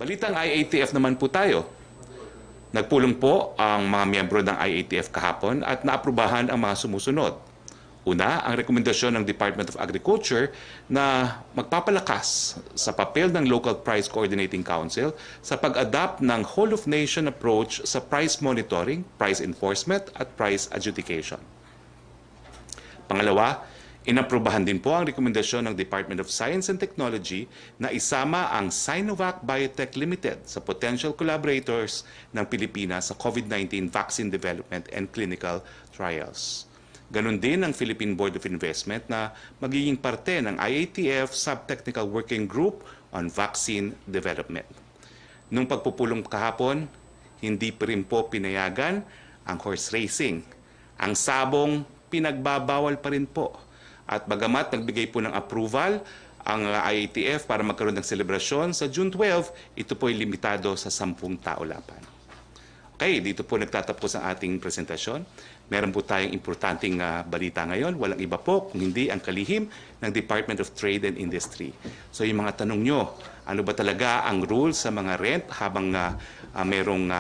Balitang IATF naman po tayo. Nagpulong po ang mga miyembro ng IATF kahapon at naaprubahan ang mga sumusunod. Una, ang rekomendasyon ng Department of Agriculture na magpapalakas sa papel ng Local Price Coordinating Council sa pag-adapt ng whole-of-nation approach sa price monitoring, price enforcement at price adjudication. Pangalawa, inaprubahan din po ang rekomendasyon ng Department of Science and Technology na isama ang Sinovac Biotech Limited sa potential collaborators ng Pilipinas sa COVID-19 vaccine development and clinical trials. Ganon din ang Philippine Board of Investment na magiging parte ng IATF Subtechnical Working Group on Vaccine Development. Nung pagpupulong kahapon, hindi pa rin po pinayagan ang horse racing. Ang sabong pinagbabawal pa rin po. At bagamat nagbigay po ng approval ang IATF para magkaroon ng selebrasyon sa June 12, ito po ay limitado sa 10 tao lapan. Okay, dito po nagtatapos ang ating presentasyon. Meron po tayong importanteng balita ngayon. Walang iba po kung hindi ang kalihim ng Department of Trade and Industry. So yung mga tanong nyo, ano ba talaga ang rules sa mga rent habang merong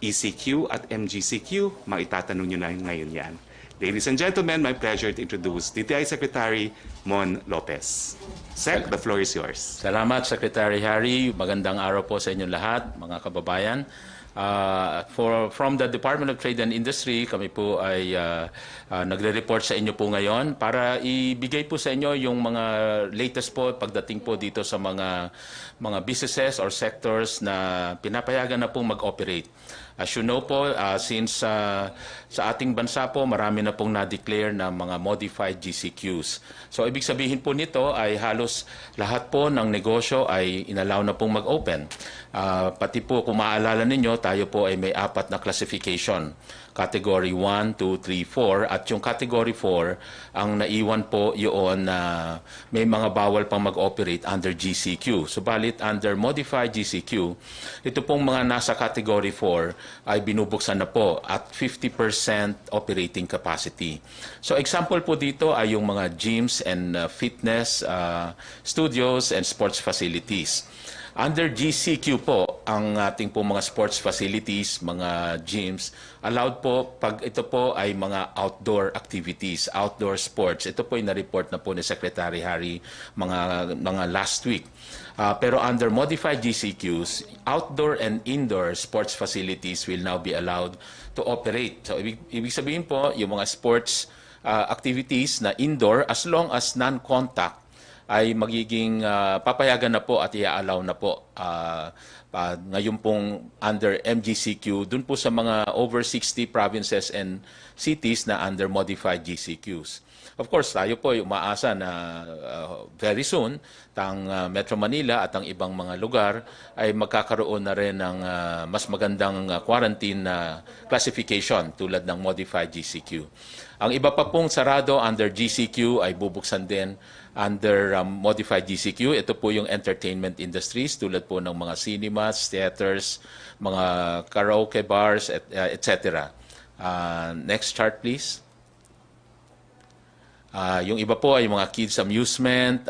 ECQ at MGCQ, maitatanong nyo na ngayon yan. Ladies and gentlemen, my pleasure to introduce DTI Secretary Mon Lopez. Sec, the floor is yours. Salamat, Secretary Harry. Magandang araw po sa inyong lahat, mga kababayan. From the Department of Trade and Industry, kami po ay nagre-report sa inyo po ngayon para ibigay po sa inyo yung mga latest po pagdating po dito sa mga businesses or sectors na pinapayagan na po mag-operate. As you know po, since sa ating bansa po, marami na pong na-declare na mga modified GCQs. So, ibig sabihin po nito ay halos lahat po ng negosyo ay inallow na pong mag-open. Pati po, kung maaalala ninyo, tayo po ay may 4 na classification. Category 1, 2, 3, 4. At yung Category 4, ang naiwan po yun na may mga bawal pang mag-operate under GCQ. Subalit, under modified GCQ, ito pong mga nasa Category 4 ay binubuksan na po at 50% operating capacity. So example po dito ay yung mga gyms and fitness studios and sports facilities. Under GCQ po, ang ating po mga sports facilities, mga gyms, allowed po pag ito po ay mga outdoor activities, outdoor sports. Ito po ay na-report na po ni Secretary Harry mga last week. Pero under modified GCQs, outdoor and indoor sports facilities will now be allowed to operate. So ibig sabihin po, yung mga sports activities na indoor, as long as non-contact, ay magiging papayagan na po at i-allow na po ngayon pong under MGCQ, dun po sa mga over 60 provinces and cities na under modified GCQs. Of course, tayo po ay umaasa na very soon, ang Metro Manila at ang ibang mga lugar ay magkakaroon na rin ng mas magandang quarantine classification tulad ng modified GCQ. Ang iba pa pong sarado under GCQ ay bubuksan din under modified GCQ. Ito po yung entertainment industries tulad po ng mga cinemas, theaters, mga karaoke bars, etc. Next chart please. Yung iba po ay mga kids amusement,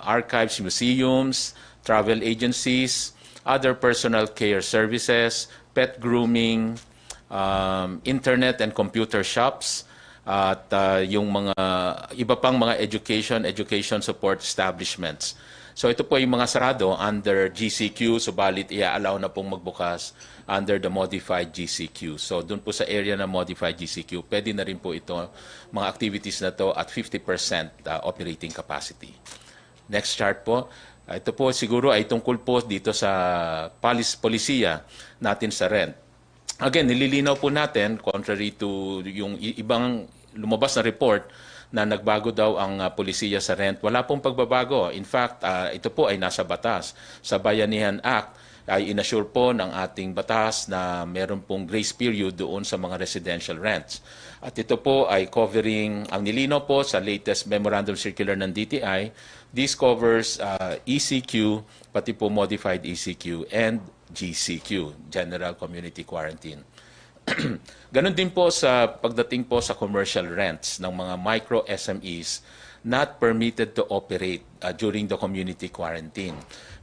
archives, museums, travel agencies, other personal care services, pet grooming, internet and computer shops, at yung mga iba pang mga education support establishments. So ito po yung mga sarado under GCQ, subalit i-allow na pong magbukas under the modified GCQ. So doon po sa area na modified GCQ, pwede na rin po ito, mga activities na to at 50% operating capacity. Next chart po. Ito po siguro ay tungkol po dito sa polisiya natin sa rent. Again, nililinaw po natin, contrary to yung ibang lumabas na report, na nagbago daw ang polisiya sa rent. Wala pong pagbabago. In fact, ito po ay nasa batas. Sa Bayanihan Act ay inassure po ng ating batas na meron pong grace period doon sa mga residential rents. At ito po ay covering, ang nilinaw po sa latest memorandum circular ng DTI, this covers ECQ, pati po modified ECQ, and GCQ, General Community Quarantine. Ganon din po sa pagdating po sa commercial rents ng mga micro SMEs not permitted to operate during the community quarantine.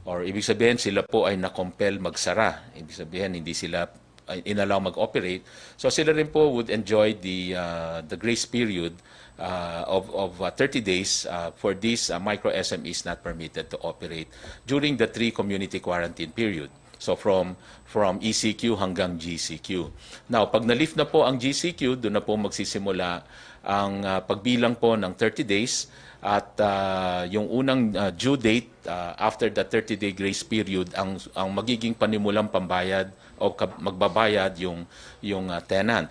Or ibig sabihin sila po ay na-compel magsara. Ibig sabihin hindi sila inallow mag-operate. So sila rin po would enjoy the grace period of 30 days for these micro SMEs not permitted to operate during the 3 community quarantine period. So from ECQ hanggang GCQ. Now, pag na-lift na po ang GCQ, doon na po magsisimula ang pagbilang po ng 30 days at yung unang due date after the 30-day grace period ang magiging panimulang pambayad o magbabayad yung tenant.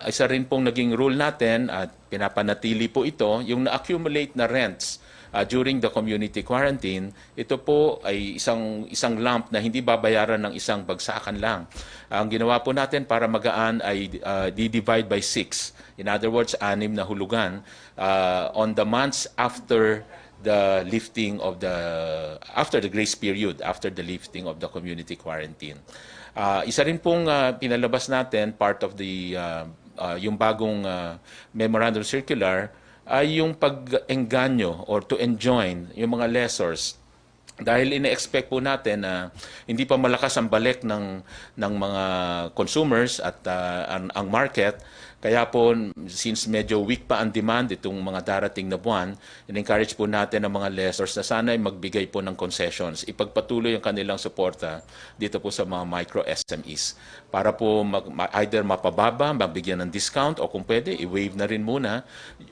Isa rin pong naging rule natin at pinapanatili po ito, yung na-accumulate na rents during the community quarantine, ito po ay isang lump na hindi babayaran ng isang bagsakan lang. Ang ginawa po natin para magaan ay di-divide by 6. In other words, 6 na hulugan on the months after the lifting of after the grace period, after the lifting of the community quarantine. Isa rin pong pinalabas natin, part of yung bagong memorandum circular, ay yung pag-engganyo or to enjoin yung mga lessors. Dahil ina-expect po natin na hindi pa malakas ang balik ng mga consumers at ang market. Kaya po, since medyo weak pa ang demand itong mga darating na buwan, in-encourage po natin ang mga lessors na sana ay magbigay po ng concessions. Ipagpatuloy ang kanilang suporta dito po sa mga micro SMEs. Para po either mapababa, mabigyan ng discount, o kung pwede, i-waive na rin muna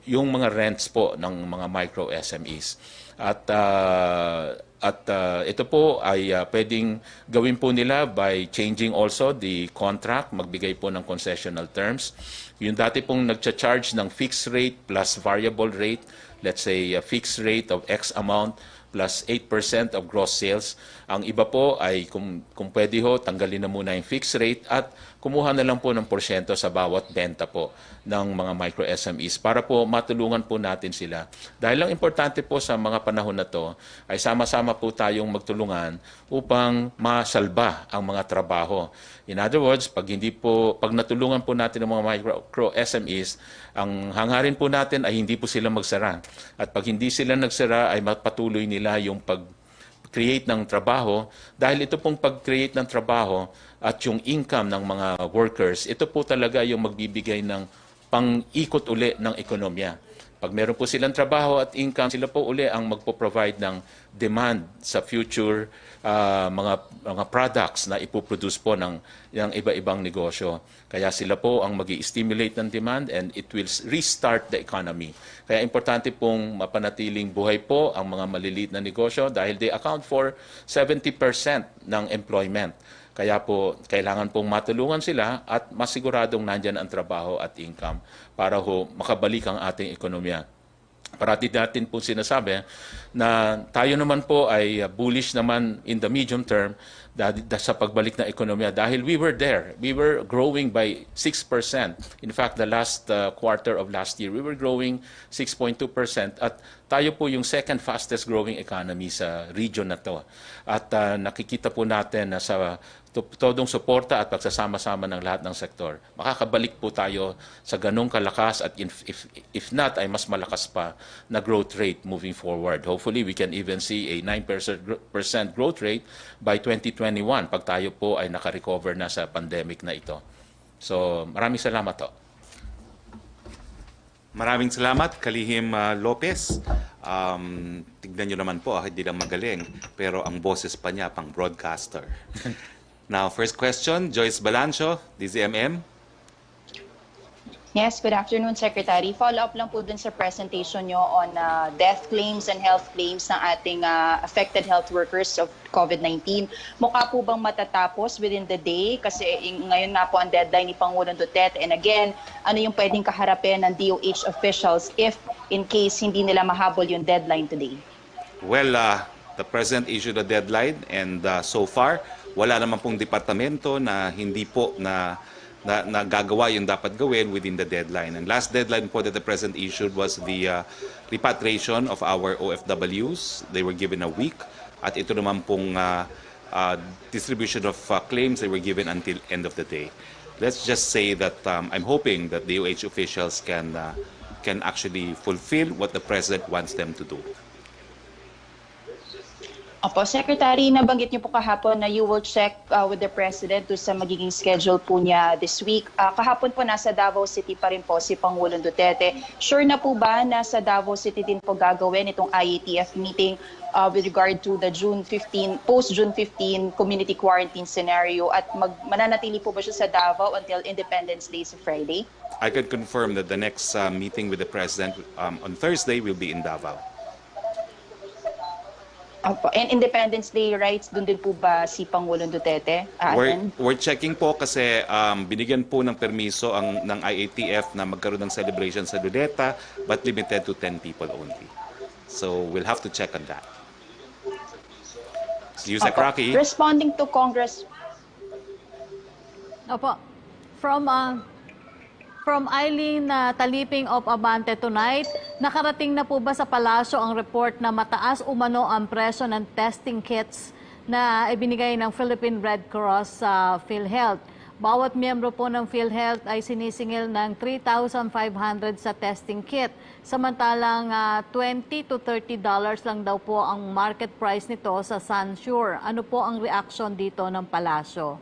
yung mga rents po ng mga micro SMEs. At ito po ay pwedeng gawin po nila by changing also the contract, magbigay po ng concessional terms. Yung dati pong nagcha-charge ng fixed rate plus variable rate, let's say a fixed rate of X amount plus 8% of gross sales. Ang iba po ay kung pwede ho, tanggalin na muna yung fixed rate at kumuha na lang po ng porsyento sa bawat benta po ng mga micro SMEs para po matulungan po natin sila. Dahil ang importante po sa mga panahon na to ay sama-sama po tayong magtulungan upang masalba ang mga trabaho. In other words, pag natulungan po natin ang mga micro SMEs, ang hangarin po natin ay hindi po sila magsara. At pag hindi sila nagsara ay mapatuloy nila yung pag-create ng trabaho. Dahil ito pong pag-create ng trabaho at yung income ng mga workers, ito po talaga yung magbibigay ng pang-ikot uli ng ekonomiya. Pag meron po silang trabaho at income, sila po uli ang magpo-provide ng demand sa future mga products na ipoproduce po ng iba-ibang negosyo. Kaya sila po ang magi-stimulate ng demand and it will restart the economy. Kaya importante pong mapanatiling buhay po ang mga maliliit na negosyo dahil they account for 70% ng employment. Kaya po, kailangan pong matulungan sila at masiguradong nandyan ang trabaho at income para makabalik ang ating ekonomiya. Parati natin po sinasabi na tayo naman po ay bullish naman in the medium term sa pagbalik ng ekonomiya dahil we were there. We were growing by 6%. In fact, the last quarter of last year, we were growing 6.2% at tayo po yung second fastest growing economy sa region na to. At nakikita po natin na sa todong suporta at pagsasama-sama ng lahat ng sektor, makakabalik po tayo sa ganong kalakas at if not, ay mas malakas pa na growth rate moving forward. Hopefully, we can even see a 9% growth rate by 2021 pag tayo po ay nakarecover na sa pandemic na ito. So, maraming salamat po. Maraming salamat, Kalihim Lopez. Tignan nyo naman po, hindi lang magaling, pero ang boses pa niya pang broadcaster. Now, first question, Joyce Balancho, DZMM. Yes, good afternoon, Secretary. Follow-up lang po dun sa presentation nyo on death claims and health claims ng ating affected health workers of COVID-19. Mukha po bang matatapos within the day? Kasi ngayon na po ang deadline ni Pangulong Duterte. And again, ano yung pwedeng kaharapin ng DOH officials if in case hindi nila mahabol yung deadline today? Well, the President issued a deadline and so far, wala naman pong departamento na hindi po na gagawa yung dapat gawin within the deadline. And last deadline po that the President issued was the repatriation of our OFWs. They were given a week. At ito naman pong distribution of claims, they were given until end of the day. let's just say that I'm hoping that DOH officials can actually fulfill what the President wants them to do. Opo, Secretary, nabanggit niyo po kahapon na you will check with the President to sa magiging schedule po niya this week. Kahapon po nasa Davao City pa rin po si Pangulong Duterte. Sure na po ba na sa Davao City din po gagawin itong IATF meeting with regard to the post-June 15 community quarantine scenario at mananatili po ba siya sa Davao until Independence Day sa Friday? I can confirm that the next meeting with the President on Thursday will be in Davao. And Independence Day rights, doon din po ba si Pangulong Duterte? We're checking po kasi binigyan po ng permiso ng IATF na magkaroon ng celebration sa Luneta but limited to 10 people only. So we'll have to check on that. Yusek Roque. Responding to Congress. Opo. From Eileen Taliping of Abante tonight, nakarating na po ba sa palasyo ang report na mataas umano ang presyo ng testing kits na ibinigay ng Philippine Red Cross sa PhilHealth? Bawat miyembro po ng PhilHealth ay sinisingil ng 3,500 sa testing kit. Samantalang $20 to $30 lang daw po ang market price nito sa Sunsure. Ano po ang reaction dito ng palasyo?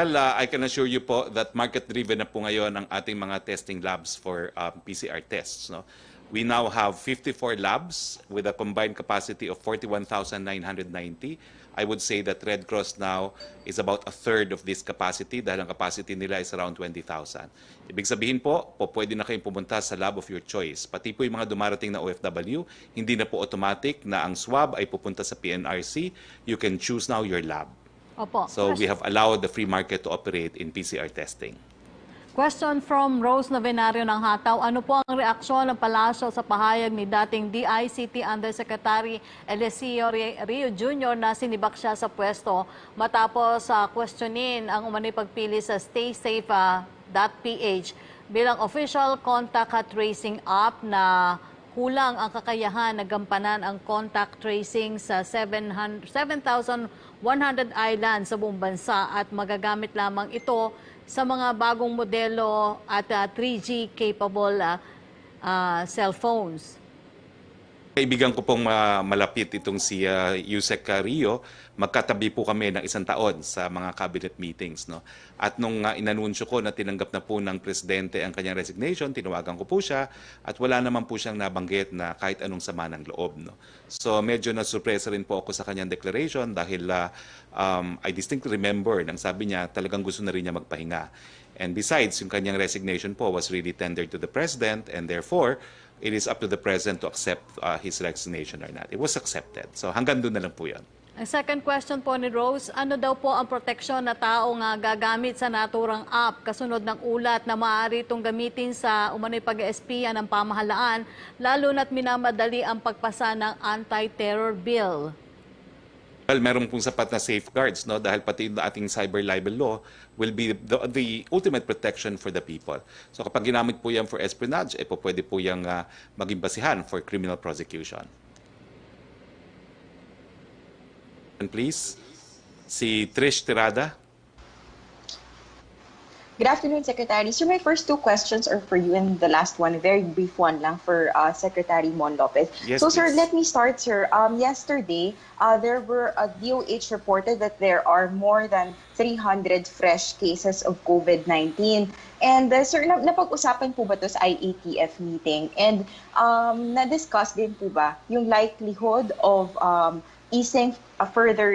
Well, I can assure you po that market-driven na po ngayon ang ating mga testing labs for PCR tests. No? We now have 54 labs with a combined capacity of 41,990. I would say that Red Cross now is about a third of this capacity dahil ang capacity nila is around 20,000. Ibig sabihin po, pwede na kayong pumunta sa lab of your choice. Pati po yung mga dumarating na OFW, hindi na po automatic na ang swab ay pupunta sa PNRC. You can choose now your lab. Opo. So we have allowed the free market to operate in PCR testing. Question from Rose Novenario ng Hataw. Ano po ang reaksyon ng palasyo sa pahayag ni dating DICT Undersecretary Eliseo Rio Jr. na sinibak siya sa pwesto matapos questionin ang umano'y pagpili sa staysafe.ph bilang official contact tracing app na kulang ang kakayahan na gampanan ang contact tracing sa 7,100 islands sa buong bansa at magagamit lamang ito sa mga bagong modelo at 3G capable cellphones. Kaibigan ko pong malapit itong si Yusek Rio, magkatabi po kami ng 1 taon sa mga cabinet meetings. No? At nung inanunsyo ko na tinanggap na po ng Presidente ang kanyang resignation, tinawagan ko po siya at wala naman po siyang nabanggit na kahit anong sama ng loob. No? So medyo nasurpresa rin po ako sa kanyang declaration dahil I distinctly remember nang sabi niya talagang gusto na rin niya magpahinga. And besides, yung kanyang resignation po was really tendered to the President and therefore, it is up to the President to accept his resignation or not. It was accepted. So hanggang doon na lang po yan. Ang second question po ni Rose, ano daw po ang proteksyon na taong gagamit sa naturang app kasunod ng ulat na maaari itong gamitin sa umano'y pag-espiya ng pamahalaan, lalo na't minamadali ang pagpasa ng anti-terror bill? Well, meron pong sapat na safeguards, no? Dahil pati yung ating cyber libel law will be the ultimate protection for the people. So kapag ginamit po yan for espionage, pwede po yung maging basihan for criminal prosecution. And please, si Trish Tirada. Good afternoon, Secretary. So my first two questions are for you and the last one, a very brief one lang for Secretary Mon Lopez. Yes, so, sir, please. let me start, sir. Yesterday, there were DOH reported that there are more than 300 fresh cases of COVID-19. And sir, napag-usapan po ba ito sa IATF meeting? And na-discuss din po ba yung likelihood of easing further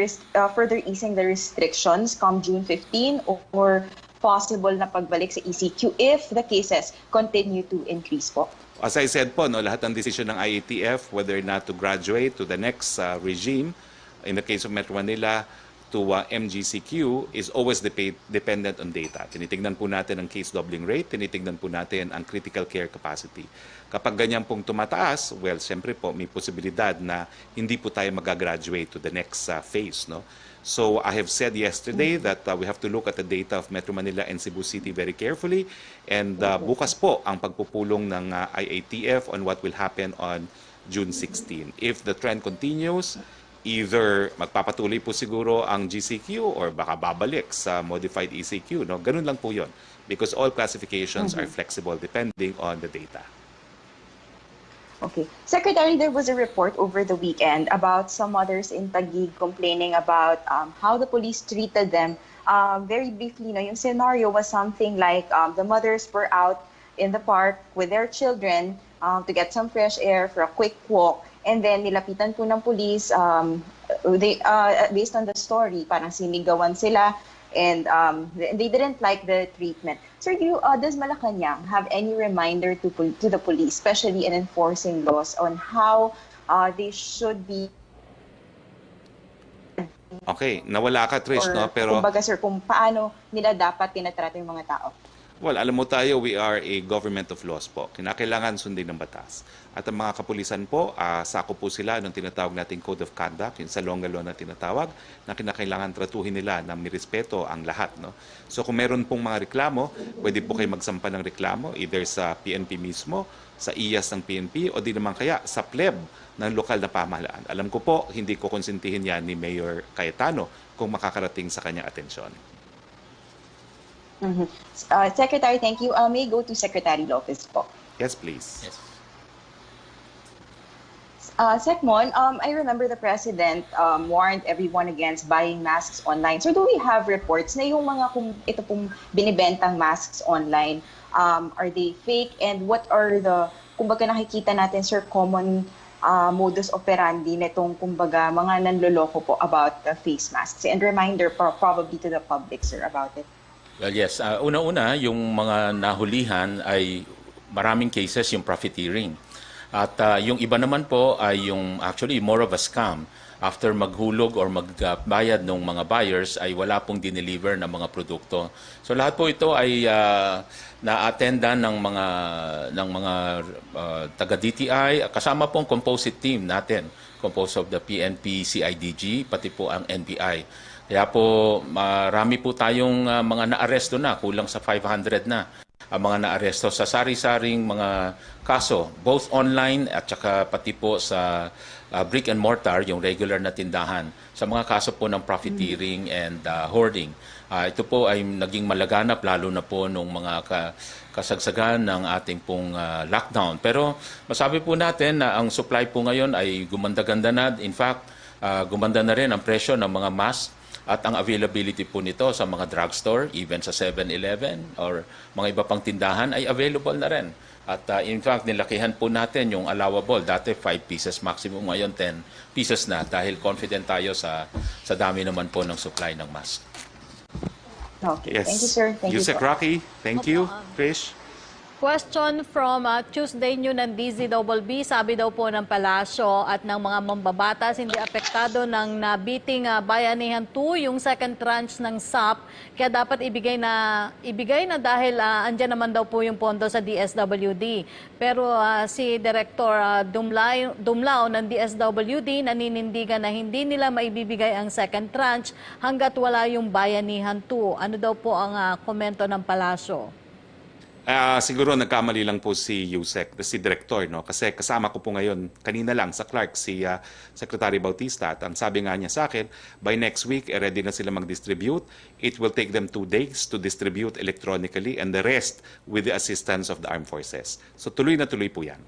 easing the restrictions come June 15 or possible na pagbalik sa ECQ if the cases continue to increase po? As I said po, no, lahat ng decision ng IATF, whether or not to graduate to the next regime, in the case of Metro Manila, to MGCQ, is always dependent on data. Tinitingnan po natin ang case doubling rate, tinitingnan po natin ang critical care capacity. Kapag ganyan pong tumataas, well, siyempre po, may posibilidad na hindi po tayo mag-graduate to the next phase, no? So I have said yesterday that we have to look at the data of Metro Manila and Cebu City very carefully. And bukas po ang pagpupulong ng IATF on what will happen on June 16. If the trend continues, either magpapatuloy po siguro ang GCQ or baka babalik sa modified ECQ. No? Ganun lang po yun. Because all classifications are flexible depending on the data. Okay. Secretary, there was a report over the weekend about some mothers in Taguig complaining about how the police treated them. Very briefly, yung scenario was something like the mothers were out in the park with their children to get some fresh air for a quick walk. And then nilapitan po ng police, based on the story, parang sinigawan sila and they didn't like the treatment. Sir, does Malacanang have any reminder to the police, especially in enforcing laws, on how they should be? Okay, nawala ka, Trish, no? Pero kumbaga, sir, kung paano nila dapat tinatrato yung mga tao? well, alam mo tayo, we are a government of laws po. Kinakailangan sundin ng batas. At ang mga kapulisan po, sako po sila ng tinatawag nating Code of Conduct, yung Salonga Law na tinatawag, na kinakailangan tratuhin nila na may respeto ang lahat. No? So kung meron pong mga reklamo, pwede po kayo magsampa ng reklamo either sa PNP mismo, sa IAS ng PNP, o di naman kaya sa pleb ng lokal na pamahalaan. Alam ko po, hindi ko konsentihin yan ni Mayor Cayetano kung makakarating sa kanyang atensyon. Secretary, thank you. May go to Secretary Lopez po. Yes, please. Yes. Secmon, I remember the President warned everyone against buying masks online. So do we have reports na yung mga ito pong binibentang masks online, are they fake? And what are the, kumbaga nakikita natin, sir, common modus operandi nitong kumbaga mga nanloloko po about the face masks? And reminder probably to the public, sir, about it. Well, yes. Una-una, yung mga nahulihan ay maraming cases yung profiteering. At yung iba naman po ay yung actually more of a scam. After maghulog or magbayad ng mga buyers ay wala pong dineliver ng mga produkto. So lahat po ito ay na-attendan ng mga taga-DTI, kasama pong composite team natin, composed of the PNP, CIDG, pati po ang NBI. Kaya po marami po tayong mga naaresto na, kulang sa 500 na ang mga naaresto sa sari-saring mga kaso, both online at saka pati po sa brick and mortar, yung regular na tindahan, sa mga kaso po ng profiteering and hoarding. Ito po ay naging malaganap lalo na po nung mga kasagsagan ng ating pong lockdown. Pero masabi po natin na ang supply po ngayon ay gumanda-ganda na. In fact, gumanda na rin ang presyo ng mga mask. At ang availability po nito sa mga drugstore, even sa 7-Eleven or mga iba pang tindahan ay available na rin. At in fact, nilakihan po natin yung allowable. Dati 5 pieces maximum, ngayon 10 pieces na dahil confident tayo sa dami naman po ng supply ng mask. Okay. Yes. Thank you, sir. Thank you Yusek po. Roque, thank you. Trish? Question from Tuesday New ng DZBB, sabi daw po ng Palasyo at ng mga mambabatas, hindi apektado ng nabiting Bayanihan 2 yung second tranche ng SAP, kaya dapat ibigay na dahil andyan naman daw po yung pondo sa DSWD. Pero si Director Dumlao ng DSWD naninindigan na hindi nila maibibigay ang second tranche hanggat wala yung Bayanihan 2. Ano daw po ang komento ng Palasyo? Siguro nagkamali lang po si Yusek, si Director, no? Kasi kasama ko po ngayon, kanina lang sa Clark, si Secretary Bautista. At ang sabi nga niya sa akin, by next week, ready na sila mag-distribute. It will take them 2 days to distribute electronically and the rest with the assistance of the armed forces. So tuloy na tuloy po yan.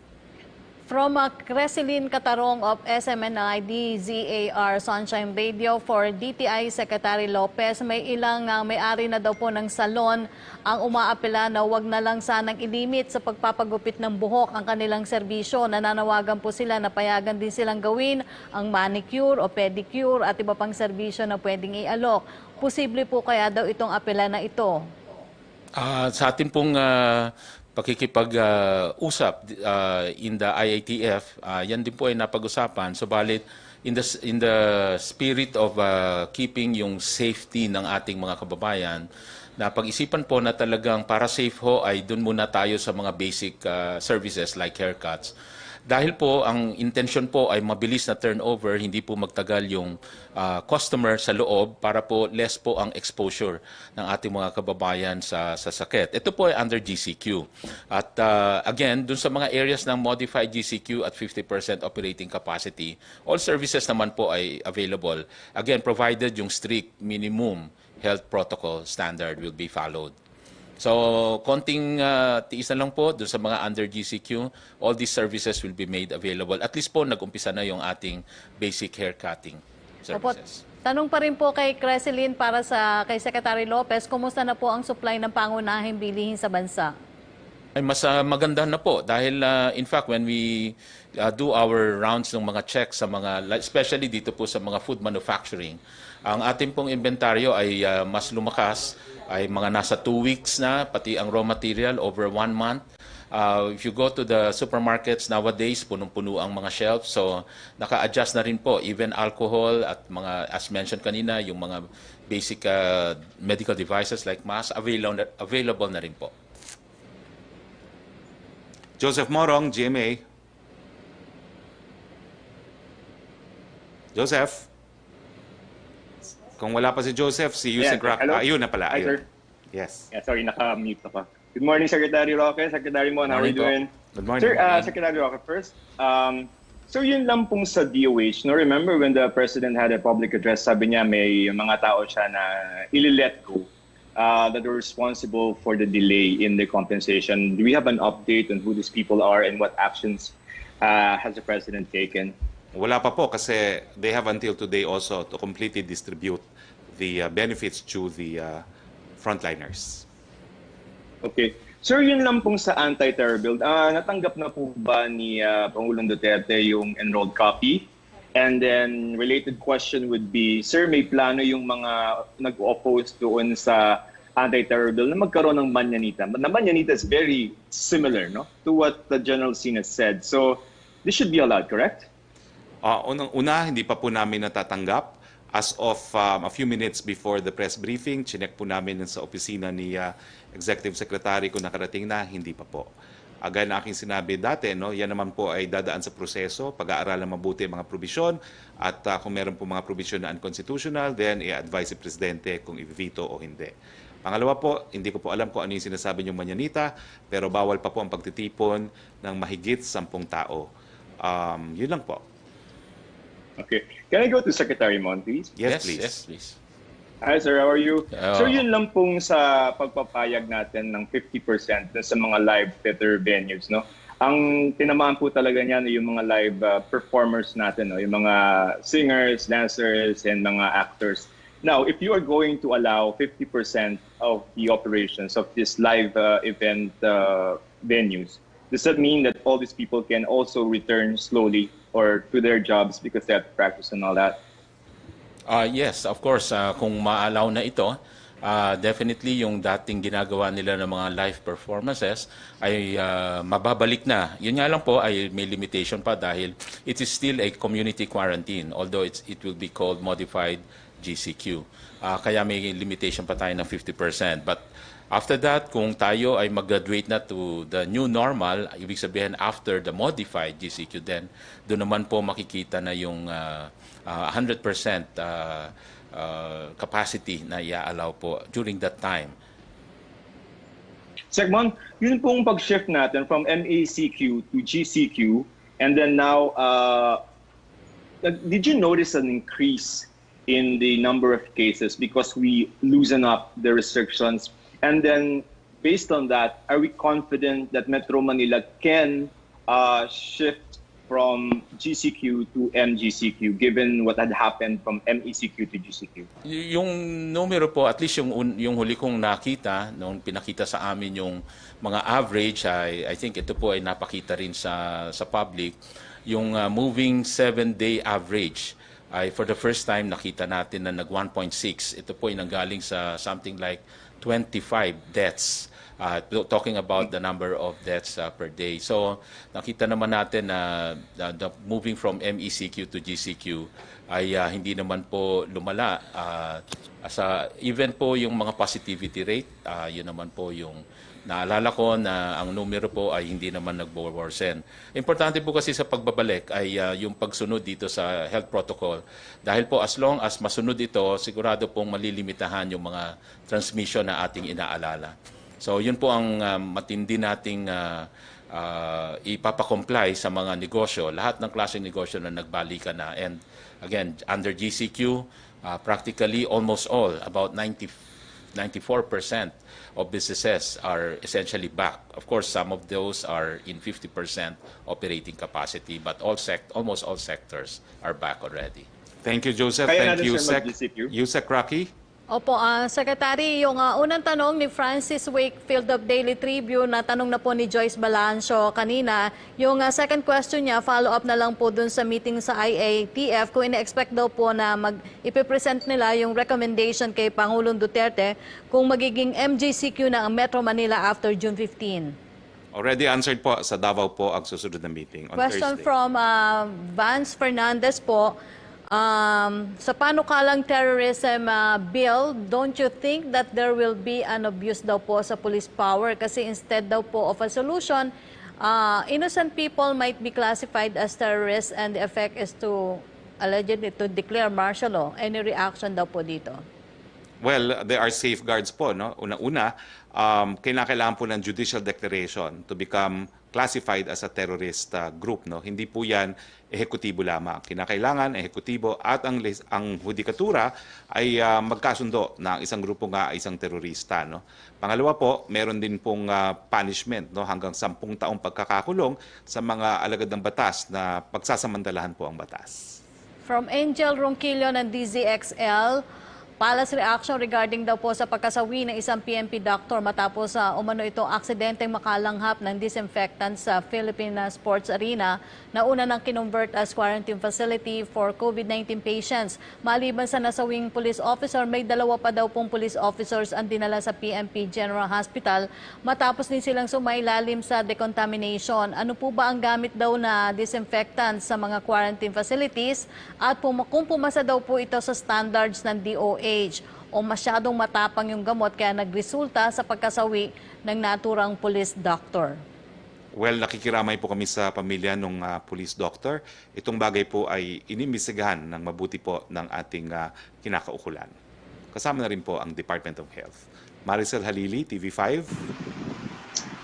From Cresilin Catarong of SMNID ZAR Sunshine Radio for DTI Secretary Lopez, may ilang may-ari na daw po ng salon ang umaapela na wag na lang sanang ilimit sa pagpapagupit ng buhok ang kanilang serbisyo. Nananawagan po sila na payagan din silang gawin ang manicure o pedicure at iba pang serbisyo na pwedeng ialok. Posible po kaya daw itong apela na ito? Sa atin pong pakikipag-usap in the IATF, yan din po ay napag-usapan. Subalit, in the spirit of keeping yung safety ng ating mga kababayan, na pag-isipan po na talagang para safe ho ay doon muna tayo sa mga basic services like haircuts. Dahil po ang intention po ay mabilis na turnover, hindi po magtagal yung customer sa loob para po less po ang exposure ng ating mga kababayan sa sakit. Ito po ay under GCQ. At again, dun sa mga areas ng modified GCQ at 50% operating capacity, all services naman po ay available. Again, provided yung strict minimum health protocol standard will be followed. So, konting tiis na lang po doon sa mga under GCQ, all these services will be made available. At least po, nag-umpisa na yung ating basic hair cutting services. Tanong pa rin po kay Creseline para kay Secretary Lopez, kumusta na po ang supply ng pangunahing bilihin sa bansa? Ay mas maganda na po dahil in fact when we do our rounds ng mga checks sa mga, especially dito po sa mga food manufacturing, ang ating pong inventaryo ay mas lumakas, ay mga nasa 2 weeks na, pati ang raw material over 1 month. If you go to the supermarkets nowadays, punong-puno ang mga shelves. So, naka-adjust na rin po. Even alcohol at mga, as mentioned kanina, yung mga basic medical devices like masks, available na rin po. Joseph Morong, GMA. Joseph? Kung wala pa si Joseph, si Yusek Roque. Ayun na pala. Hi, sir. Yes. Yeah, sorry, naka-mute ako. Good morning, Secretary Roque. Secretary Mon, how are you doing? Good morning. Sir, Secretary Roque, first, so yun lang pong sa DOH, no? Remember when the President had a public address, sabi niya may mga tao siya na ili-let go that are responsible for the delay in the compensation. Do we have an update on who these people are and what actions has the President taken? Wala pa po kasi they have until today also to completely distribute the benefits to the frontliners. Okay. Sir, yun lang pong sa anti-terror bill. Natanggap na po ba ni Pangulong Duterte yung enrolled copy? And then related question would be, sir, may plano yung mga nag-oppose doon sa anti-terror bill na magkaroon ng manyanita. The manyanita is very similar, no, to what the General Sin has said. So this should be allowed, correct? Unang-una, hindi pa po namin natatanggap. As of a few minutes before the press briefing, chinek po namin sa opisina ni Executive Secretary kung nakarating na, hindi pa po. Agad na aking sinabi dati, no, yan naman po ay dadaan sa proseso, pag-aaralan mabuti ang mga probisyon, at kung meron po mga probisyon na unconstitutional, then i-advise si Presidente kung i-veto o hindi. Pangalawa po, hindi ko po alam kung ano yung sinasabi niyong manyanita, pero bawal pa po ang pagtitipon ng mahigit 10 tao. Yun lang po. Okay. Can I go to Secretary Mon, please? Yes, please. Yes, please. Hi, sir. How are you? So yun lang pong sa pagpapayag natin ng 50% sa mga live theater venues, no? Ang tinamaan po talaga niyan yung mga live performers natin, no? Yung mga singers, dancers, and mga actors. Now, if you are going to allow 50% of the operations of this live event venues, does that mean that all these people can also return slowly or to their jobs because they have to practice and all that? Yes, of course. Kung ma-allow na ito, definitely yung dating ginagawa nila ng mga live performances ay mababalik na. Yun nga lang po ay may limitation pa dahil it is still a community quarantine, although it will be called modified GCQ. Kaya may limitation pa tayo ng 50%. But after that, kung tayo ay mag-graduate na to the new normal, ibig sabihin after the modified GCQ, then doon naman po makikita na yung 100% capacity na i-allow po during that time. Segmon, yun pong pag-shift natin from MACQ to GCQ, and then now, did you notice an increase in the number of cases because we loosen up the restrictions? And then, based on that, are we confident that Metro Manila can shift from GCQ to MGCQ, given what had happened from MECQ to GCQ? Yung numero po, at least yung huli kong nakita, nung pinakita sa amin yung mga average, I think ito po ay napakita rin sa public, yung moving 7-day average ay for the first time nakita natin na nag 1.6. Ito po ay nanggaling sa something like 25 deaths talking about the number of deaths per day. So nakita naman natin na moving from MECQ to GCQ ay hindi naman po lumala. Even po yung mga positivity rate, yun naman po yung naalala ko na ang numero po ay hindi naman nagbo-worsen. Importante po kasi sa pagbabalik ay yung pagsunod dito sa health protocol. Dahil po as long as masunod ito, sigurado pong malilimitahan yung mga transmission na ating inaalala. So yun po ang matindi nating ipapakomply sa mga negosyo, lahat ng klaseng negosyo na nagbalikan na. And again, under GCQ, practically almost all, about 94% of businesses are essentially back. Of course, some of those are in 50% operating capacity, but almost all sectors are back already. Thank you, Joseph. Kaya Thank you, natin, Sir, mag-GCQ. Yusek Roque. Opo, Secretary, yung unang tanong ni Francis Wakefield of Daily Tribune, na tanong na po ni Joyce Balancio kanina. Yung second question niya, follow-up na lang po dun sa meeting sa IATF, kung ina-expect daw po na ipipresent nila yung recommendation kay Pangulong Duterte kung magiging MJCQ na ang Metro Manila after June 15. Already answered po, sa Davao po ang susunod na meeting on Question Thursday. from Vance Fernandez po. Sa panukalang terrorism bill, don't you think that there will be an abuse daw po sa police power? Kasi instead daw po of a solution, innocent people might be classified as terrorists and the effect is to allegedly to declare martial law. Any reaction daw po dito? Well, there are safeguards po, no? Una-una, kailangan po ng judicial declaration to become classified as a terrorist group, no? Hindi po 'yan ehekutibo lamang. Kinakailangan ehekutibo at ang hudikatura ay magkasundo na isang grupo nga ay isang terorista, no? Pangalawa po, meron din pong punishment, no, hanggang 10 taong pagkakakulong sa mga alagad ng batas na pagsasamantalahan po ang batas. From Angel Ronquillo ng DZXL, Palace reaction regarding daw po sa pagkasawi ng isang PNP doctor matapos umano itong aksidenteng makalanghap ng disinfectant sa Philippine Sports Arena na una nang kinonvert as quarantine facility for COVID-19 patients. Maliban sa nasawing police officer, may dalawa pa daw pong police officers ang dinala sa PNP General Hospital matapos din silang sumailalim sa decontamination. Ano po ba ang gamit daw na disinfectant sa mga quarantine facilities at kung pumasa daw po ito sa standards ng DOH o masyadong matapang yung gamot kaya nagresulta sa pagkasawi ng naturang police doctor? Well, nakikiramay po kami sa pamilya ng police doctor. Itong bagay po ay inimbestigahan ng mabuti po ng ating kinakaukulan. Kasama na rin po ang Department of Health. Maricel Halili, TV5.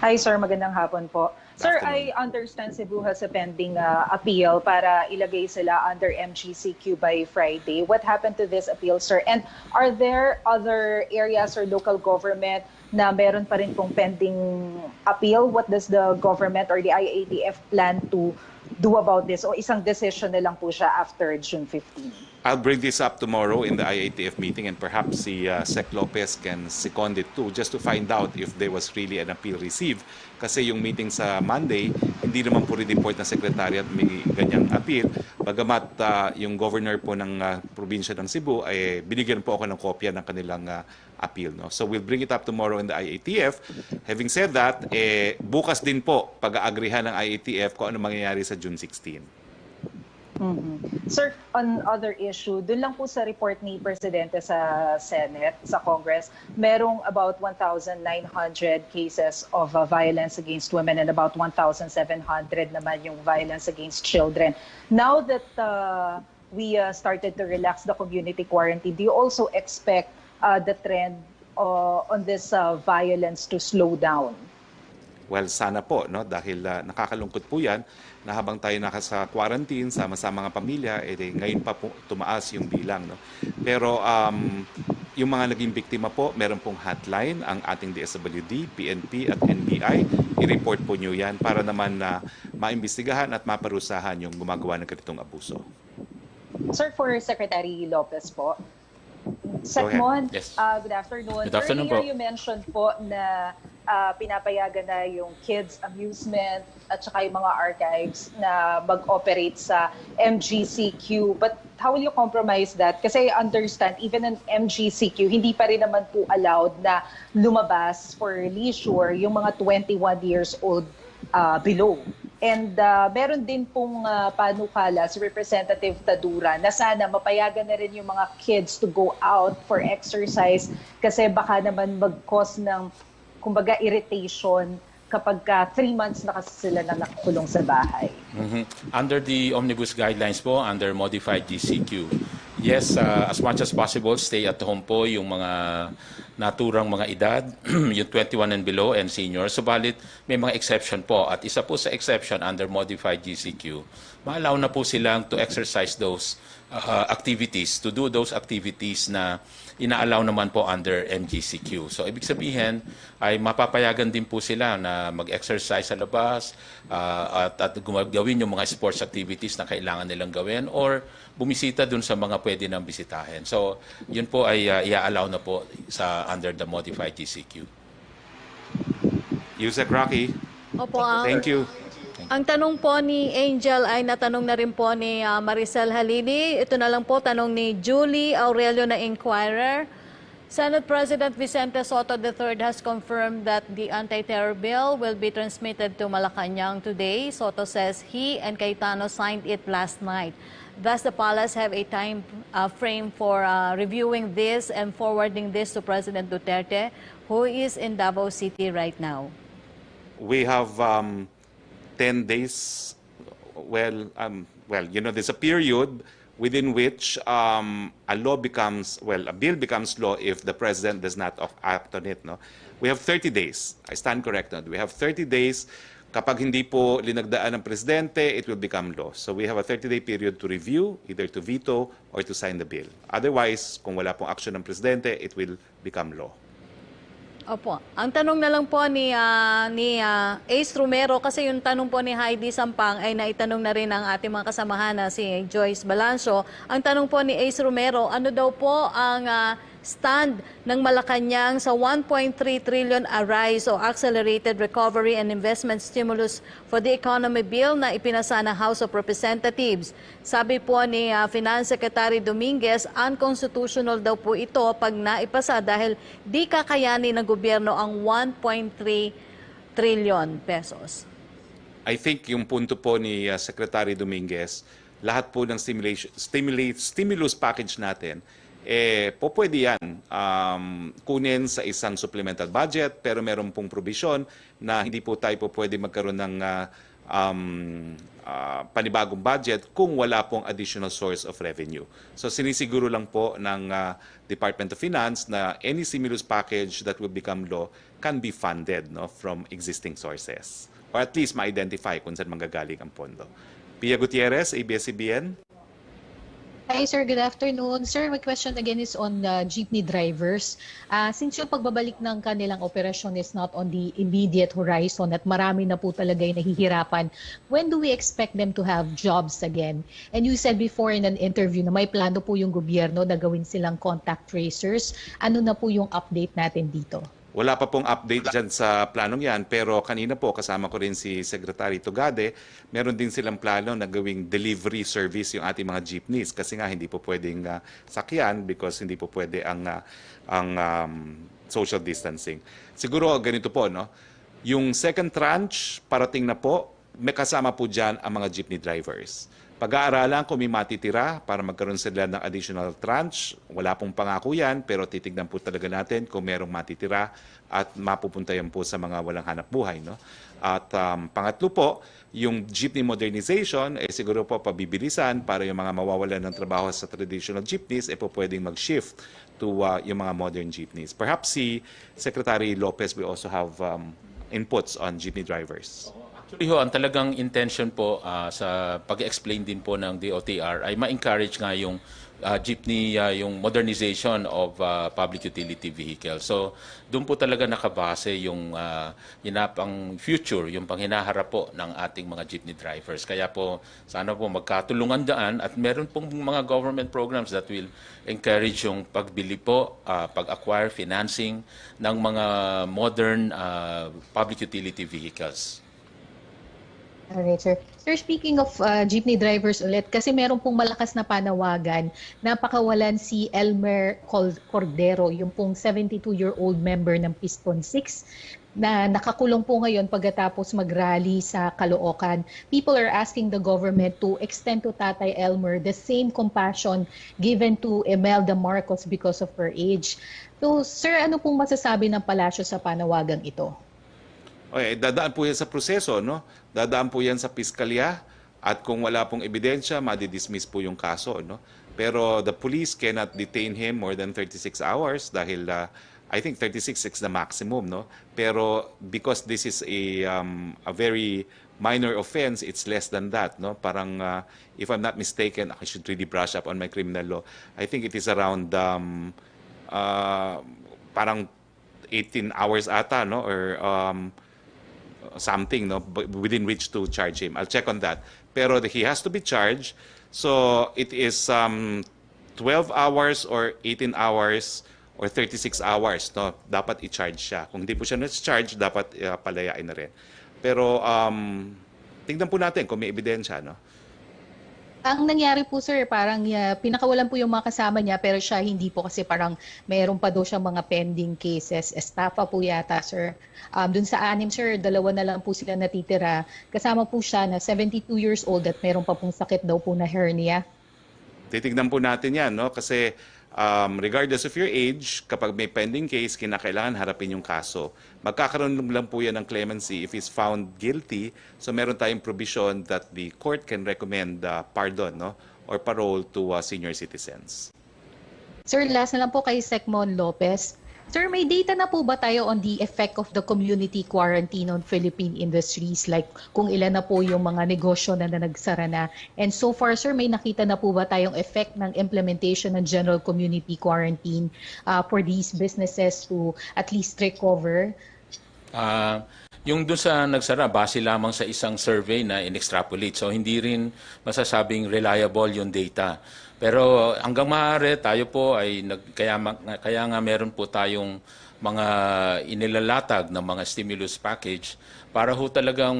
Hi sir, magandang hapon po. Sir, I understand Cebu has a pending appeal para ilagay sila under MGCQ by Friday. What happened to this appeal, sir? And are there other areas or local government na meron pa rin pong pending appeal? What does the government or the IATF plan to do about this? O isang decision na lang po siya after June 15? I'll bring this up tomorrow in the IATF meeting and perhaps si Sec Lopez can second it too just to find out if there was really an appeal received. Kasi yung meeting sa Monday, hindi naman po report ng Secretariat may ganyang appeal. Bagamat yung governor po ng probinsya ng Cebu, ay binigyan po ako ng kopya ng kanilang appeal. No? So we'll bring it up tomorrow in the IATF. Having said that, bukas din po pag-aagrihan ng IATF kung ano mangyayari sa June 16. Sir, on other issue, dun lang po sa report ni Presidente sa Senate, sa Congress, merong about 1,900 cases of violence against women and about 1,700 naman yung violence against children. Now that we started to relax the community quarantine, do you also expect the trend on this violence to slow down? Well, sana po, no? Dahil nakakalungkot po yan na habang tayo nasa quarantine, sama-sama mga pamilya, ngayon pa po tumaas yung bilang. No? Pero yung mga naging biktima po, meron pong hotline ang ating DSWD, PNP at NBI. I-report po nyo yan para naman na maimbestigahan at maparusahan yung gumagawa ng ganitong abuso. Sir, for Secretary Lopez po, Secmon, Yes. good afternoon. Good afternoon Earlier po. you mentioned po na pinapayagan na yung kids amusement at saka yung mga archives na mag-operate sa MGCQ. But how will you compromise that? Kasi I understand, even in MGCQ, hindi pa rin naman po allowed na lumabas for leisure yung mga 21 years old below. And meron din pong panukala si Representative Tadura na sana mapayagan na rin yung mga kids to go out for exercise kasi baka naman mag-cause ng, kumbaga, irritation kapag 3 months na kasi sila na nakakulong sa bahay. Under the omnibus guidelines po, under modified GCQ, yes, as much as possible, stay at home po yung mga naturang mga edad, yung 21 and below and senior. Subalit, may mga exception po. At isa po sa exception under modified GCQ, ma-allow na po silang to exercise those activities, to do those activities na ina-allow naman po under MGCQ. So, ibig sabihin, ay mapapayagan din po sila na mag-exercise sa labas at gawin yung mga sports activities na kailangan nilang gawin or bumisita dun sa mga pwede nang bisitahin. So, yun po ay i-allow na po sa under the modified GCQ. Yusek Roque. Opo, Thank you. ang tanong po ni Angel ay natanong na rin po ni Maricel Halili. Ito na lang po, tanong ni Julie Aurelio na Inquirer. Senate President Vicente Soto III has confirmed that the anti-terror bill will be transmitted to Malacanang today. Soto says he and Cayetano signed it last night. Does the palace have a time frame for reviewing this and forwarding this to President Duterte, who is in Davao City right now? We have 10 days. Well, you know, there's a period within which a law becomes, well, a bill becomes law if the president does not act on it. No, we have 30 days. I stand corrected. We have 30 days. Kapag hindi po linagdaan ng presidente, it will become law. So we have a 30-day period to review, either to veto or to sign the bill. Otherwise, kung wala pong action ng presidente, it will become law. Opo. Ang tanong na lang po ni Ace Romero, kasi yung tanong po ni Heidi Sampang ay naitanong na rin ng ating mga kasamahan na si Joyce Balancio. Ang tanong po ni Ace Romero, ano daw po ang stand ng Malacanang sa 1.3 trillion ARISE o Accelerated Recovery and Investment Stimulus for the Economy Bill na ipinasa ng House of Representatives. Sabi po ni Finance Secretary Dominguez, unconstitutional daw po ito pag naipasa dahil di kakayanin ng gobyerno ang 1.3 trillion pesos. I think yung punto po ni Secretary Dominguez, lahat po ng stimulus package natin, po pwede yan kunin sa isang supplemental budget, pero meron pong provision na hindi po tayo po pwede magkaroon ng panibagong budget kung wala pong additional source of revenue. So sinisiguro lang po ng Department of Finance na any stimulus package that will become law can be funded, no, from existing sources. Or at least ma-identify kung saan manggagaling ang pondo. Pia Gutierrez, ABS-CBN. Hi, sir. Good afternoon. Sir, my question again is on jeepney drivers. Since yung pagbabalik ng kanilang operasyon is not on the immediate horizon at marami na po talaga yung nahihirapan, when do we expect them to have jobs again? And you said before in an interview na may plano po yung gobyerno na gawin silang contact tracers. Ano na po yung update natin dito? Wala pa pong update dyan sa planong yan, pero kanina po kasama ko rin si Secretary Tugade, meron din silang plano na gawing delivery service yung ating mga jeepneys kasi nga hindi po pwedeng sakyan because hindi po pwede ang social distancing. Siguro ganito po, no? Yung second tranche parating na po, may kasama po dyan ang mga jeepney drivers. Pag-aaralan kung may matitira para magkaroon sila ng additional tranche. Wala pong pangako yan, pero titignan po talaga natin kung merong matitira at mapupunta yan po sa mga walang hanap buhay. No? At pangatlo po, yung jeepney modernization, siguro po pabibilisan para yung mga mawawalan ng trabaho sa traditional jeepneys, po pwedeng mag-shift to yung mga modern jeepneys. Perhaps si Secretary Lopez will also have inputs on jeepney drivers. Actually ho, ang talagang intention po sa pag-explain din po ng DOTR ay ma-encourage nga yung jeepney, yung modernization of public utility vehicles. So doon po talaga nakabase yung pang future, yung pang hinaharap po ng ating mga jeepney drivers. Kaya po sana po magkatulungan daan at meron pong mga government programs that will encourage yung pagbili po, pag-acquire, financing ng mga modern public utility vehicles. Alright, sir. Sir, speaking of jeepney drivers ulit, kasi meron pong malakas na panawagan na pakawalan si Elmer Cordero, yung pong 72-year-old member ng Piston 6 na nakakulong po ngayon pagkatapos mag-rally sa Caloocan. People are asking the government to extend to Tatay Elmer the same compassion given to Imelda Marcos because of her age. So, sir, ano pong masasabi ng palasyo sa panawagang ito? Okay, dadaan po yan sa proseso, no? Dadaan po yan sa piskalya at kung wala pong ebidensya, madi-dismiss po yung kaso, no? Pero the police cannot detain him more than 36 hours dahil I think 36 is the maximum, no? Pero because this is a very minor offense, it's less than that, no? Parang if I'm not mistaken, I should really brush up on my criminal law. I think it is around parang 18 hours ata, no? Or something, no, within which to charge him. I'll check on that. Pero he has to be charged. So it is 12 hours or 18 hours or 36 hours, no, dapat i-charge siya. Kung hindi po siya na-charge, dapat palayain na rin. Pero tingnan po natin kung may ebidensya, no. Ang nangyari po, sir, parang pinakawalan po yung mga kasama niya pero siya hindi po kasi parang mayroon pa daw siyang mga pending cases. Estafa po yata, sir. Dun sa 6, sir, 2 na lang po sila natitira. Kasama po siya na 72 years old at mayroon pa pong sakit daw po na hernia. Titignan po natin yan, no? Kasi regardless of your age, kapag may pending case, kinakailangan harapin yung kaso. Magkakaroon lang po yan ng clemency if he's found guilty. So meron tayong provision that the court can recommend pardon, no, or parole to senior citizens. Sir, last na lang po kay Secmon Lopez. Sir, may data na po ba tayo on the effect of the community quarantine on Philippine industries? Like kung ilan na po yung mga negosyo na nagsara na? And so far, sir, may nakita na po ba tayong effect ng implementation ng general community quarantine for these businesses to at least recover? Yung doon sa nagsara, base lamang sa isang survey na in-extrapolate. So hindi rin masasabing reliable yung data. Pero hanggang maaari, tayo po ay kaya nga meron po tayong mga inilalatag ng mga stimulus package para ho talagang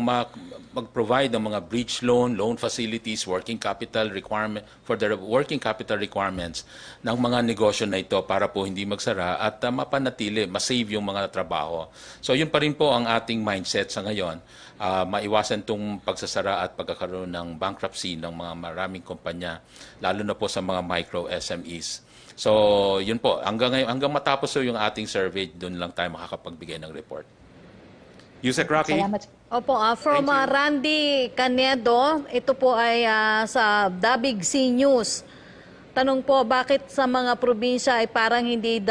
mag-provide ng mga bridge loan facilities, working capital requirement for the working capital requirements ng mga negosyo na ito para po hindi magsara at mapanatili, masave yung mga trabaho. So yun pa rin po ang ating mindset sa ngayon. Maiwasan itong pagsasara at pagkakaroon ng bankruptcy ng mga maraming kumpanya, lalo na po sa mga micro SMEs. So, yun po. Hanggang matapos po yung ating survey, doon lang tayo makakapagbigay ng report. Yusek Roque. Salamat. Opo, from Randy Canedo, ito po ay sa Dabig C News. Tanong po, bakit sa mga probinsya ay parang hindi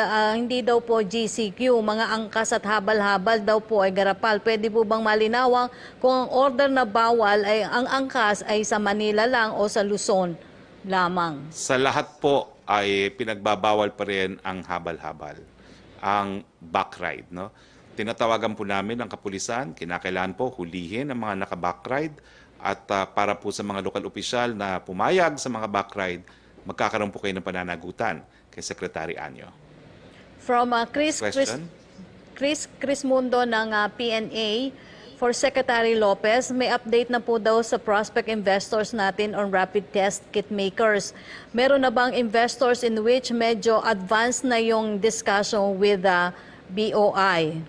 daw po GCQ, mga angkas at habal-habal daw po ay garapal. Pwede po bang malinawang kung ang order na bawal ay ang angkas ay sa Manila lang o sa Luzon lamang? Sa lahat po ay pinagbabawal pa rin ang habal-habal, ang backride, no? Tinatawagan po namin ang kapulisan, kinakailangan po hulihin ang mga naka-backride at para po sa mga lokal opisyal na pumayag sa mga backride, magkakaroon po kayo ng pananagutan kay Secretary Anyo. From Chris Mundo ng PNA, for Secretary Lopez, may update na po daw sa prospect investors natin on rapid test kit makers. Meron na bang investors in which medyo advanced na yung discussion with BOI?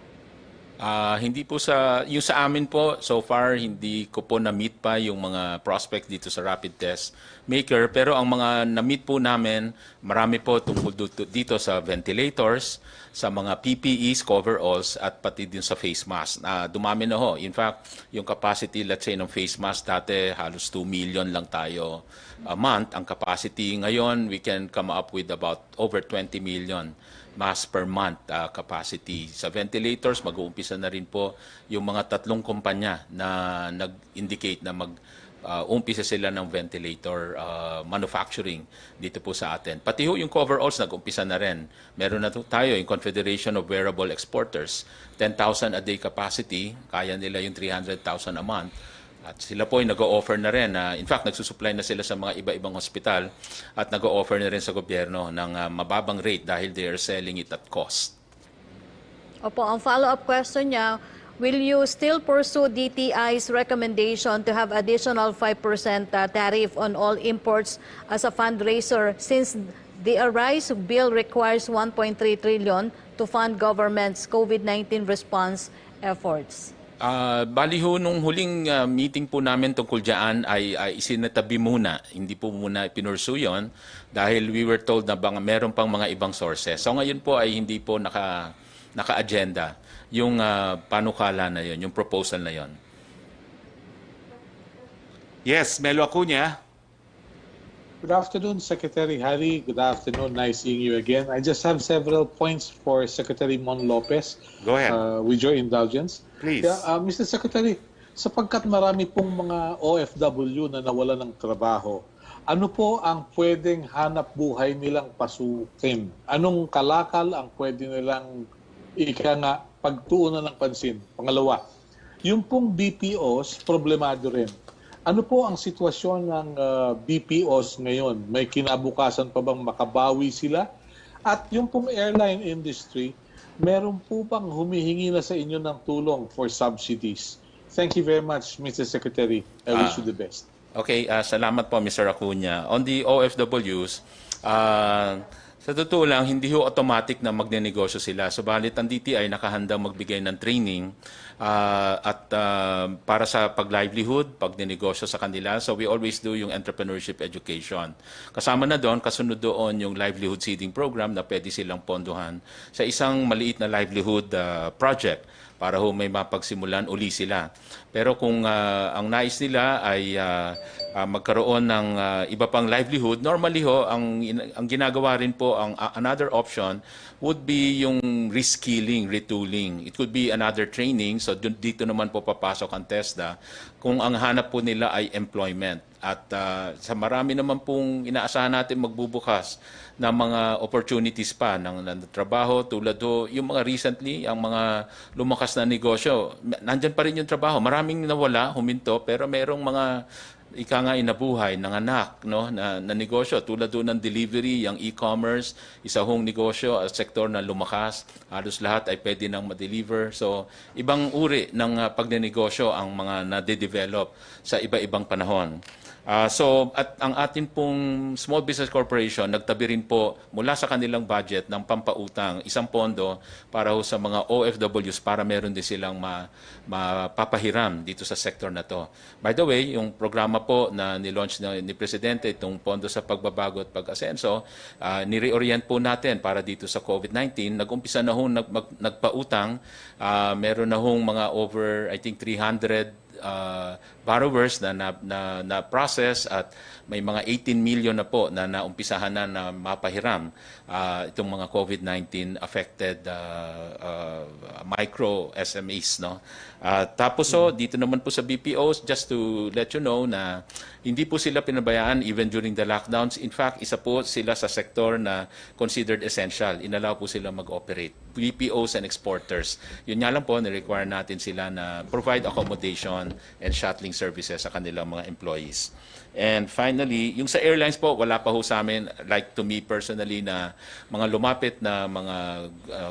Hindi po yung sa amin po, so far hindi ko po na-meet pa yung mga prospect dito sa rapid test maker. Pero ang mga na-meet po namin, marami po tungkol dito sa ventilators, sa mga PPEs, coveralls, at pati din sa face mask. Dumami na ho. In fact, yung capacity, let's say, ng face mask dati, halos 2 million lang tayo a month. Ang capacity ngayon, we can come up with about over 20 million mask per month capacity. Sa ventilators, mag-uumpisa na rin po yung mga 3 kumpanya na nag-indicate na umpisa sila ng ventilator manufacturing dito po sa atin. Pati yung coveralls nag-umpisa na rin. Meron na tayo yung Confederation of Wearable Exporters, 10,000 a day capacity, kaya nila yung 300,000 a month. At sila po ay nag-o-offer na rin. In fact, nagsusupply na sila sa mga iba-ibang hospital at nag-o-offer na rin sa gobyerno ng mababang rate dahil they are selling it at cost. Opo, ang follow-up question niya, will you still pursue DTI's recommendation to have additional 5% tariff on all imports as a fundraiser since the ARISE bill requires 1.3 trillion to fund government's COVID-19 response efforts? Bali ho, nung huling meeting po namin tungkol dyan ay isinatabi muna. Hindi po muna pinursu yun dahil we were told na meron pang mga ibang sources. So ngayon po ay hindi po naka-agenda yung panukala na yun, yung proposal na yun. Yes, Melo Acuña. Good afternoon, Secretary Harry. Good afternoon. Nice seeing you again. I just have several points for Secretary Mon Lopez. Go ahead. With your indulgence. Please. Yeah, Mr. Secretary, sapagkat marami pong mga OFW na nawala ng trabaho, ano po ang pwedeng hanap buhay nilang pasukin? Anong kalakal ang pwede nilang pagtuunan ng pansin? Pangalawa, yung pong BPOs, problemado rin. Ano po ang sitwasyon ng BPOs ngayon? May kinabukasan pa bang makabawi sila? At yung pong airline industry, meron po bang humihingi na sa inyo ng tulong for subsidies? Thank you very much, Mr. Secretary. I wish you the best. Okay, salamat po, Mr. Acuña. On the OFWs, sa totoo lang, hindi ho automatic na magnenegosyo sila. Subalit ang DTI nakahandang magbigay ng training at para sa pag-livelihood, pag-negosyo sa kanila. So we always do yung entrepreneurship education. Kasama na doon, kasunod doon yung livelihood seeding program na pwede silang ponduhan sa isang maliit na livelihood project para ho may mapagsimulan uli sila. Pero kung ang nais nila ay magkaroon ng iba pang livelihood, normally ho, ang ginagawa rin po, another option would be yung reskilling, retooling. It could be another training. So dito naman po papasok ang TESDA kung ang hanap po nila ay employment. At sa marami naman pong inaasahan natin magbubukas ng mga opportunities pa ng trabaho tulad ho, yung mga recently, ang mga lumakas na negosyo. Nandyan pa rin yung trabaho. Maraming nawala, huminto, pero merong mga nabuhay ng anak na negosyo tulad doon ng delivery, yung e-commerce, isa hong negosyo at sektor na lumakas, halos lahat ay pwede nang ma-deliver. So ibang uri ng pagnenegosyo ang mga na-develop sa iba-ibang panahon. At ang atin pong Small Business Corporation, nagtabi rin po mula sa kanilang budget ng pampautang, isang pondo para ho sa mga OFWs para meron din silang mapapahiram dito sa sektor na to. By the way, yung programa po na nilaunch ni Presidente, itong pondo sa pagbabago at pag-asenso, nireorient po natin para dito sa COVID-19. Nag-umpisa na ho nagpautang, meron na hong mga over, I think, 300 borrowers na process at may mga 18 million na po na naumpisahan na mapahiram itong mga COVID-19 affected micro SMEs, no. Tapos dito naman po sa BPOs, just to let you know na hindi po sila pinabayaan even during the lockdowns. In fact, isa po sila sa sektor na considered essential. Inalaw po sila mag-operate. BPOs and exporters. Yun nga lang po, ni-require natin sila na provide accommodation and shuttling services sa kanilang mga employees. And finally, yung sa airlines po, wala pa ho sa amin, like to me personally, na mga lumapit na mga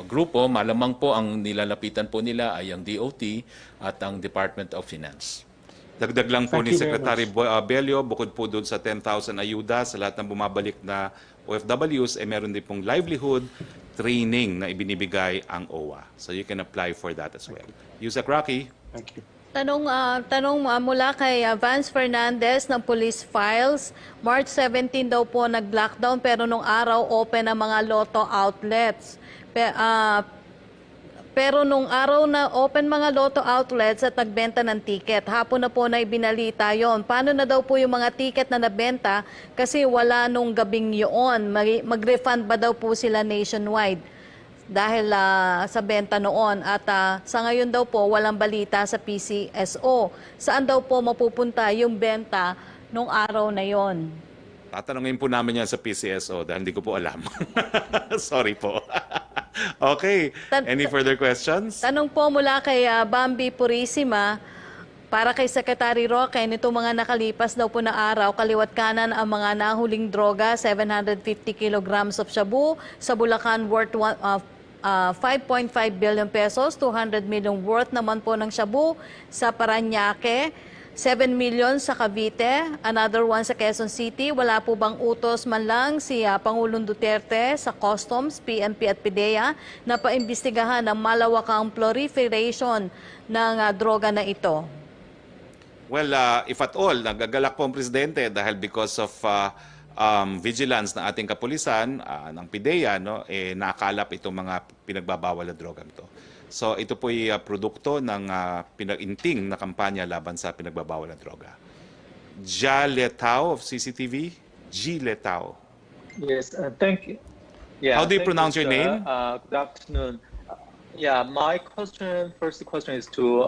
grupo, malamang po ang nilalapitan po nila ay ang DOT at ang Department of Finance. Dagdag lang po ni Thank you very Secretary Bello, bukod po doon sa 10,000 ayuda sa lahat ng bumabalik na OFWs, meron din pong livelihood training na ibinibigay ang OWA. So you can apply for that as well. Yusek Roque. Thank you. Tanong mula kay Vance Fernandez ng Police Files. March 17 daw po nag-lockdown pero nung araw open ang mga lotto outlets. Pero nung araw na open mga lotto outlets at nagbenta ng ticket, hapon na po na ibinalita yon. Paano na daw po yung mga ticket na nabenta kasi wala nung gabing yun? Mag-refund ba daw po sila nationwide? dahil sa benta noon. At sa ngayon daw po, walang balita sa PCSO. Saan daw po mapupunta yung benta nung araw na yon? Tatanungin po namin yan sa PCSO dahil hindi ko po alam. Sorry po. Okay. Any further questions? Tanong po mula kay Bambi Purisima, para kay Secretary Roque, nito mga nakalipas daw po na araw, kaliwat kanan ang mga nahuling droga, 750 kilograms of shabu, sa Bulacan worth 5.5 billion pesos, 200 million worth naman po ng shabu sa Parañaque, 7 million sa Cavite, another one sa Quezon City. Wala po bang utos man lang si Pangulong Duterte sa Customs, PNP at PDEA na paimbestigahan ang malawakang proliferation ng droga na ito? Well, if at all, nagagalak po ang Presidente dahil because of vigilance ng ating kapulisan, ng PIDEA, no, naakalap itong mga pinagbabawal na drogang ito. So ito po ay produkto ng pinag-inting na kampanya laban sa pinagbabawal na droga. Ja Letao of CCTV. G Letao. Yes, thank you. Yeah, How do you pronounce your name? Good afternoon. Yeah, my first question is to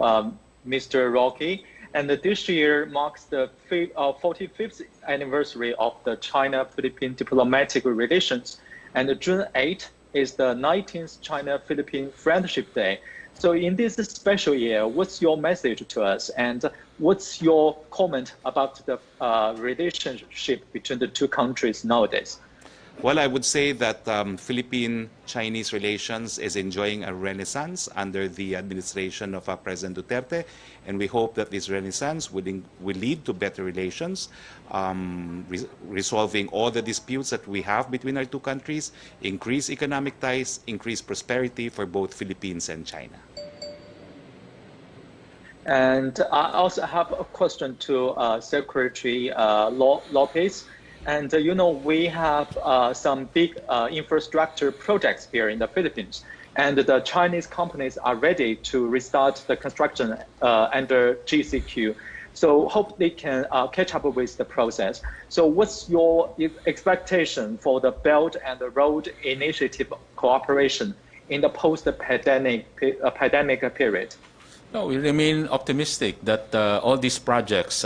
Mr. Roque. And this year marks the 45th anniversary of the China-Philippine diplomatic relations. And June 8th is the 19th China-Philippine Friendship Day. So in this special year, what's your message to us? And what's your comment about the relationship between the two countries nowadays? Well, I would say that Philippine-Chinese relations is enjoying a renaissance under the administration of President Duterte, and we hope that this renaissance will lead to better relations, resolving all the disputes that we have between our two countries, increase economic ties, increase prosperity for both Philippines and China. And I also have a question to Secretary Lopez. And we have some big infrastructure projects here in the Philippines, and the Chinese companies are ready to restart the construction under GCQ. So hope they can catch up with the process. So what's your expectation for the Belt and the Road Initiative cooperation in the post-pandemic period? No, we remain optimistic that all these projects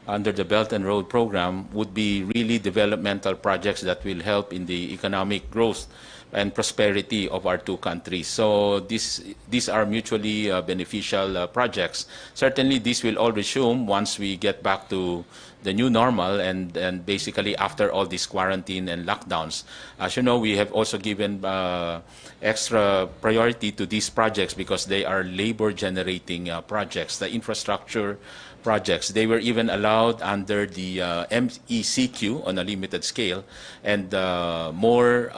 under the Belt and Road program would be really developmental projects that will help in the economic growth and prosperity of our two countries. So these are mutually beneficial projects. Certainly, this will all resume once we get back to the new normal and basically after all this quarantine and lockdowns. As you know, we have also given extra priority to these projects because they are labor-generating projects. The infrastructure projects, they were even allowed under the MECQ on a limited scale and more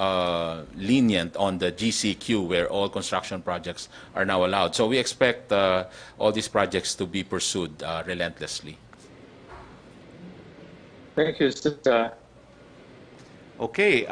lenient on the GCQ where all construction projects are now allowed. So we expect all these projects to be pursued relentlessly. Thank you, Sir. Okay.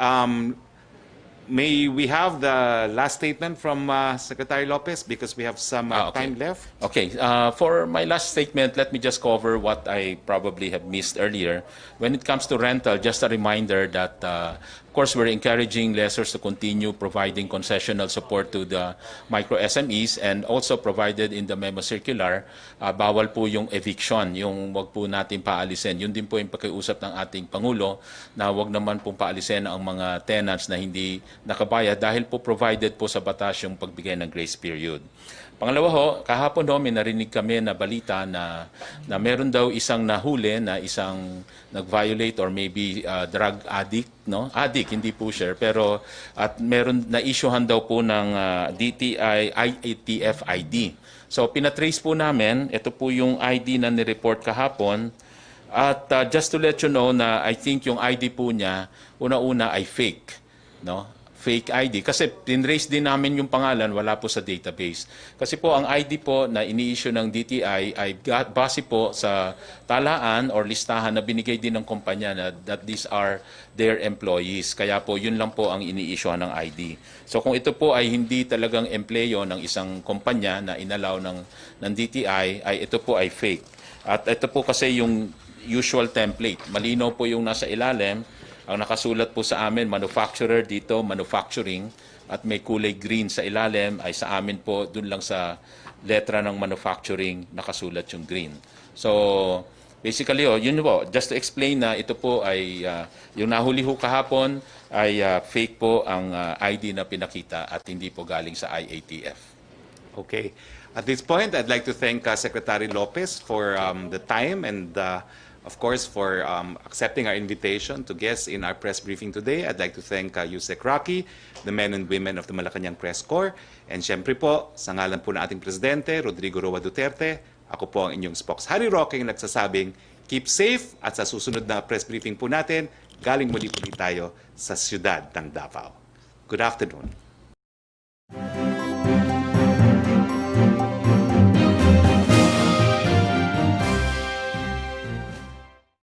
May we have the last statement from Secretary Lopez because we have some time left? Okay. For my last statement, let me just cover what I probably have missed earlier. When it comes to rental, just a reminder that of course, we're encouraging lessors to continue providing concessional support to the micro SMEs and also provided in the memo circular, bawal po yung eviction, yung wag po natin paalisin. Yun din po yung pakiusap ng ating Pangulo na wag naman pong paalisin ang mga tenants na hindi nakabayad dahil po provided po sa batas yung pagbigay ng grace period. Pangalawa ho, kahapon ho, may narinig kami na balita na meron daw isang nahuli na isang nag-violate or maybe drug addict, no? Addict, hindi pusher, pero at meron na issuehan daw po ng DTI IATF ID. So pinatrace po namin, ito po yung ID na ni-report kahapon. At just to let you know na I think yung ID po niya, una-una ay fake, no? Fake ID. Kasi tinrace din namin yung pangalan, wala po sa database. Kasi po ang ID po na ini-issue ng DTI ay base po sa talaan or listahan na binigay din ng kumpanya na that these are their employees. Kaya po yun lang po ang ini-issue ng ID. So kung ito po ay hindi talagang empleyo ng isang kumpanya na inalaw ng DTI, ay ito po ay fake. At ito po kasi yung usual template. Malinaw po yung nasa ilalim. Ang nakasulat po sa amin, manufacturer dito, manufacturing, at may kulay green sa ilalim, ay sa amin po dun lang sa letra ng manufacturing nakasulat yung green. So basically, yun po, just to explain na ito po ay yung nahuli ho kahapon ay fake po ang ID na pinakita at hindi po galing sa IATF. Okay. At this point, I'd like to thank Secretary Lopez for the time and, of course, for accepting our invitation to guest in our press briefing today. I'd like to thank Yusek Roque, the men and women of the Malacanang Press Corps. And syempre po, sa ngalan po ng ating Presidente, Rodrigo Roa Duterte, ako po ang inyong spokes. Roque ang nagsasabing, keep safe at sa susunod na press briefing po natin, galing muli tayo sa siyudad ng Davao. Good afternoon.